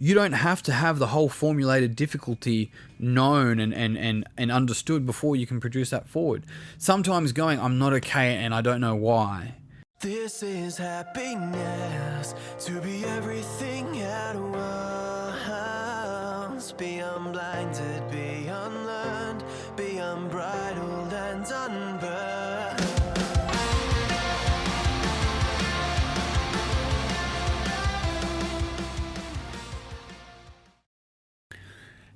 You don't have to have the whole formulated difficulty known and understood before you can produce that forward. Sometimes going, I'm not okay and I don't know why. This is happiness, to be everything at once. Be unblinded, be unlearned, be unbridled and unburned.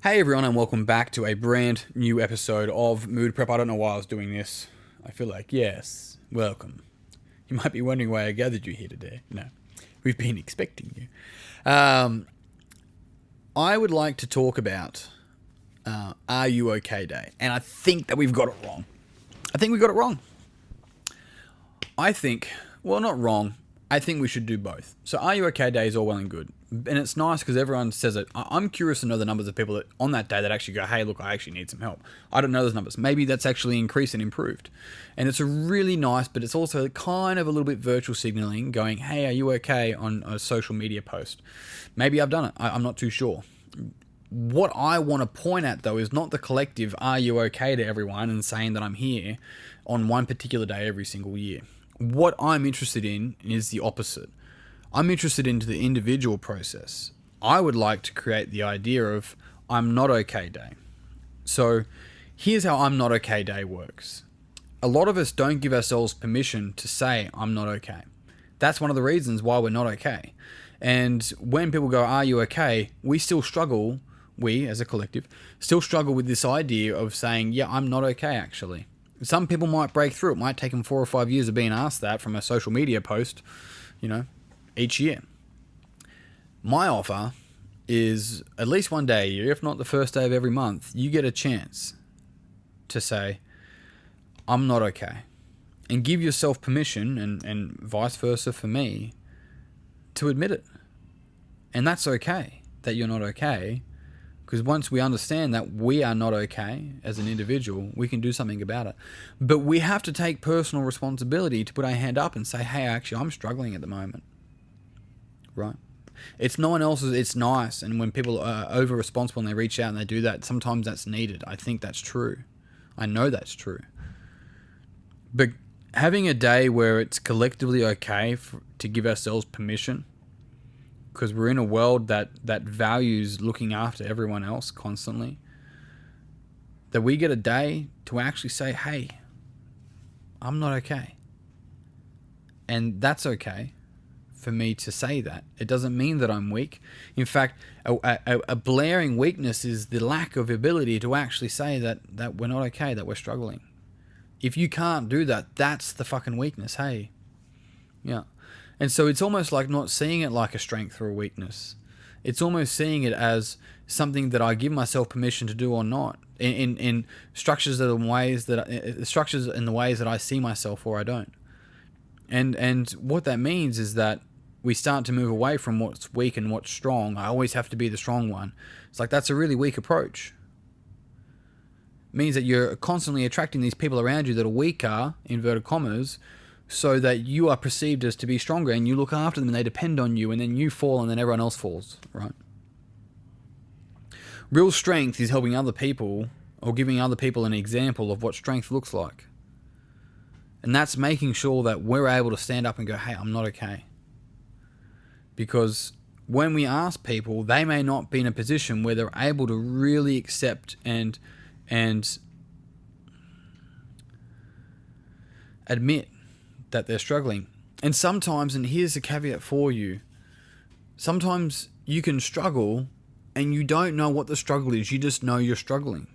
Hey everyone, and welcome back to a brand new episode of Mood Prep. I don't know why I was doing this. I feel like, yes, welcome. You might be wondering why I gathered you here today. No, we've been expecting you. I would like to talk about Are You OK Day. And I think that we've got it wrong. I think, well, not wrong. I think we should do both. So Are You OK Day is all well and good. And it's nice because everyone says it. I'm curious to know the numbers of people that on that day that actually go, hey, look, I actually need some help. I don't know those numbers. Maybe that's actually increased and improved. And it's a really nice, but it's also kind of a little bit virtual signaling going, hey, are you okay on a social media post? Maybe I've done it. I'm not too sure. What I want to point at, though, is not the collective are you okay to everyone and saying that I'm here on one particular day every single year. What I'm interested in is the opposite. I'm interested into the individual process. I would like to create the idea of I'm not okay day. So here's how I'm not okay day works. A lot of us don't give ourselves permission to say I'm not okay. That's one of the reasons why we're not okay. And when people go, are you okay? We still struggle, we as a collective, still struggle with this idea of saying, yeah, I'm not okay actually. Some people might break through. It might take them 4 or 5 years of being asked that from a social media post, each year. My offer is at least one day a year, if not the first day of every month, you get a chance to say, I'm not okay. And give yourself permission, and vice versa for me, to admit it. And that's okay, that you're not okay. Because once we understand that we are not okay as an individual, we can do something about it. But we have to take personal responsibility to put our hand up and say, hey, actually, I'm struggling at the moment. Right? It's no one else's, it's nice. And when people are over-responsible and they reach out and they do that, sometimes that's needed. I think that's true. I know that's true. But having a day where it's collectively okay to give ourselves permission, because we're in a world that values looking after everyone else constantly, that we get a day to actually say, hey, I'm not okay. And that's okay for me to say that. It doesn't mean that I'm weak. In fact, a blaring weakness is the lack of ability to actually say that we're not okay, that we're struggling. If you can't do that, that's the fucking weakness, hey? Yeah. And so it's almost like not seeing it like a strength or a weakness. It's almost seeing it as something that I give myself permission to do or not. In structures and ways structures in the ways that I see myself or I don't. And what that means is that we start to move away from what's weak and what's strong. I always have to be the strong one. It's like that's a really weak approach. It means that you're constantly attracting these people around you that are weaker, inverted commas, so that you are perceived as to be stronger and you look after them and they depend on you, and then you fall and then everyone else falls, right? Real strength is helping other people or giving other people an example of what strength looks like. And that's making sure that we're able to stand up and go, hey, I'm not okay. Because when we ask people, they may not be in a position where they're able to really accept and admit that they're struggling. And sometimes, and here's a caveat for you, sometimes you can struggle and you don't know what the struggle is, you just know you're struggling.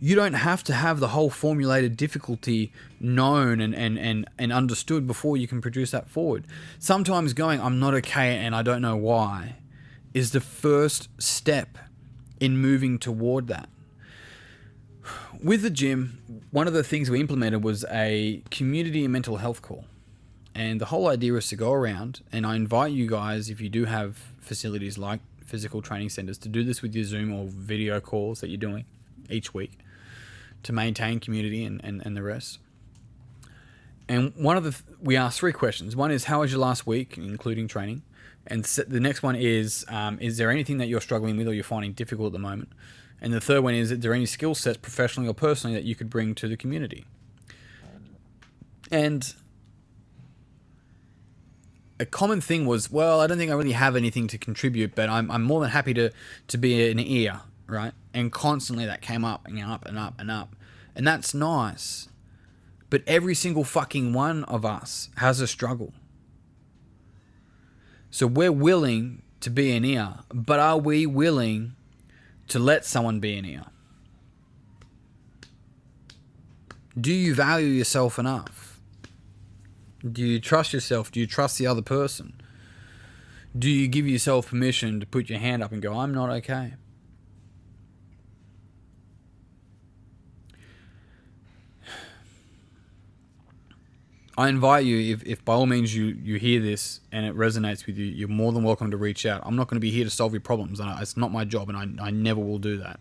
You don't have to have the whole formulated difficulty known and understood before you can produce that forward. Sometimes going, I'm not okay and I don't know why, is the first step in moving toward that. With the gym, one of the things we implemented was a community mental health call. And the whole idea is to go around, and I invite you guys, if you do have facilities like physical training centers, to do this with your Zoom or video calls that you're doing each week to maintain community and the rest. And we asked 3 questions. One is, how was your last week, including training? And the next one is there anything that you're struggling with or you're finding difficult at the moment? And the third one is there any skill sets, professionally or personally, that you could bring to the community? And a common thing was, well, I don't think I really have anything to contribute, but I'm more than happy to be an ear, right? And constantly that came up and up and up and up. And that's nice. But every single fucking one of us has a struggle. So we're willing to be an ear, but are we willing to let someone be an ear? Do you value yourself enough? Do you trust yourself? Do you trust the other person? Do you give yourself permission to put your hand up and go, I'm not okay? I invite you, if by all means you hear this and it resonates with you, you're more than welcome to reach out. I'm not going to be here to solve your problems. It's not my job, and I never will do that.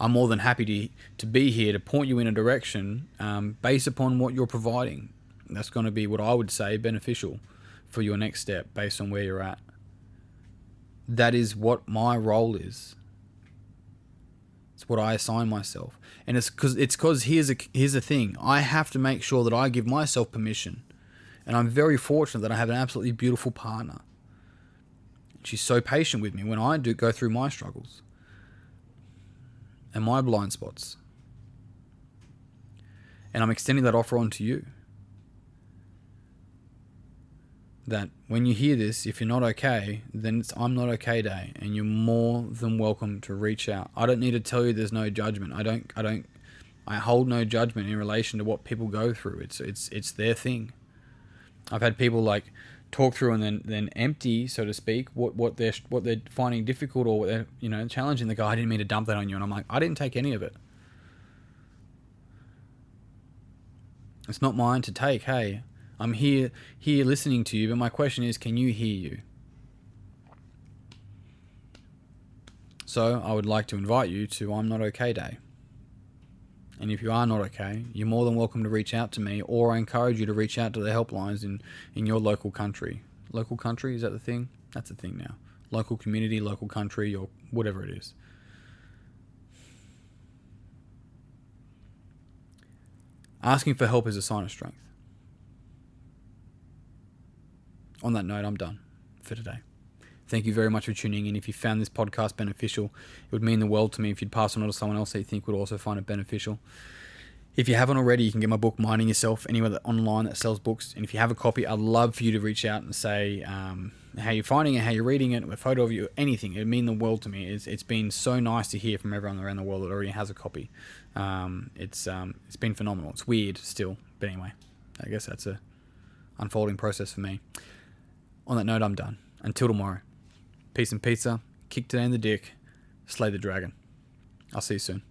I'm more than happy to be here to point you in a direction based upon what you're providing. That's going to be what I would say beneficial for your next step based on where you're at. That is what my role is. It's what I assign myself. And it's because here's the thing. I have to make sure that I give myself permission. And I'm very fortunate that I have an absolutely beautiful partner. She's so patient with me when I do go through my struggles and my blind spots. And I'm extending that offer on to you. That when you hear this, if you're not okay, then it's I'm not okay day, and you're more than welcome to reach out. I don't need to tell you there's no judgment. I hold no judgment in relation to what people go through. It's their thing. I've had people like talk through and then empty, so to speak, what they're finding difficult or what they're challenging. The guy, I didn't mean to dump that on you, and I'm like, I didn't take any of it. It's not mine to take. Hey, I'm here listening to you, but my question is, can you hear you? So I would like to invite you to I'm Not Okay Day. And if you are not okay, you're more than welcome to reach out to me, or I encourage you to reach out to the helplines in your local country. Local country, is that the thing? That's the thing now. Local community, local country, or whatever it is. Asking for help is a sign of strength. On that note, I'm done for today. Thank you very much for tuning in. If you found this podcast beneficial, it would mean the world to me if you'd pass it on to someone else that you think would also find it beneficial. If you haven't already, you can get my book, Minding Yourself, anywhere online that sells books. And if you have a copy, I'd love for you to reach out and say how you're finding it, how you're reading it, a photo of you, anything. It would mean the world to me. It's been so nice to hear from everyone around the world that already has a copy. It's been phenomenal. It's weird still, but anyway, I guess that's a unfolding process for me. On that note, I'm done. Until tomorrow. Peace and pizza. Kick today in the dick. Slay the dragon. I'll see you soon.